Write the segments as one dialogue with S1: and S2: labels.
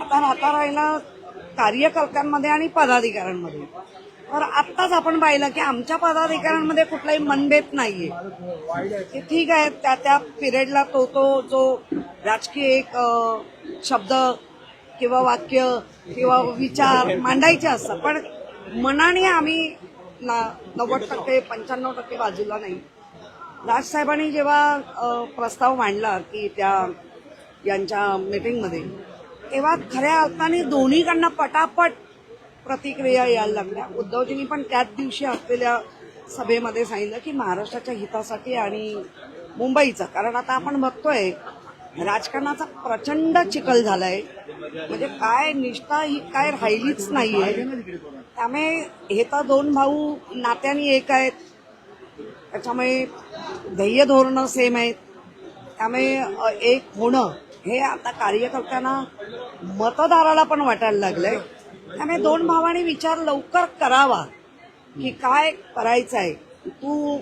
S1: आता राहिला कार्यकर्त्यांमध्ये आणि पदाधिकाऱ्यांमध्ये. तर आत्ताच आपण पाहिलं की आमच्या पदाधिकाऱ्यांमध्ये कुठलाही मनभेद नाहीये, की ठीक आहे त्या त्या पिरियडला तो जो राजकीय एक शब्द किंवा वाक्य किंवा विचार मांडायचे असतात, पण मनाने आम्ही 90% 95% बाजूला नाही. राजसाहेबांनी जेव्हा प्रस्ताव मांडला की त्या यांच्या मीटिंगमध्ये, तेव्हा खऱ्या अर्थाने दोन्हीकडनं पटापट प्रतिक्रिया यायला लागल्या. उद्धवजींनी पण त्याच दिवशी असलेल्या सभेमध्ये सांगितलं की महाराष्ट्राच्या हितासाठी आणि मुंबईचं, कारण आता आपण बघतोय राजकारणाचा प्रचंड चिखल झालाय, म्हणजे काय निष्ठा ही काय राहिलीच नाहीये. त्यामुळे हे तर दोन भाऊ नात्याने एक आहेत, त्याच्यामुळे ध्येय धोरणं सेम आहेत. त्यामुळे एक होणं हे आता कार्यकर्त्यांना मतदाराला पण वाटायला लागलंय. त्यामुळे दोन भावांनी विचार लवकर करावा की काय करायचं आहे. तू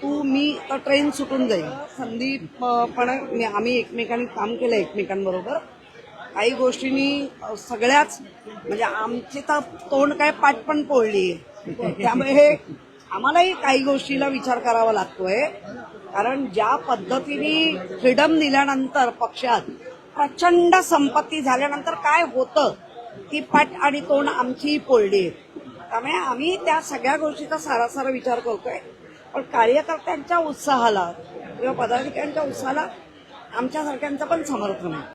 S1: तू मी तर ट्रेन सुटून जाईल. संदीप पण आम्ही एकमेकांनी काम केलं एकमेकांबरोबर. काही गोष्टींनी सगळ्याच म्हणजे आमची तर तोंड काय पाठ पण पोळली आहे. त्यामुळे आम्हालाही काही गोष्टीला विचार करावा लागतोय, कारण ज्या पद्धतीने फ्रीडम दिल्यानंतर पक्षात प्रचंड संपत्ती झाल्यानंतर काय होतं ती पाठ आणि तोंड आमचीही पोळली आहे. त्यामुळे आम्ही त्या सगळ्या गोष्टीचा सारासार विचार करतोय. पण कार्यकर्त्यांच्या उत्साहाला किंवा पदाधिकाऱ्यांच्या उत्साहाला आमच्यासारख्यांचं पण समर्थन आहे.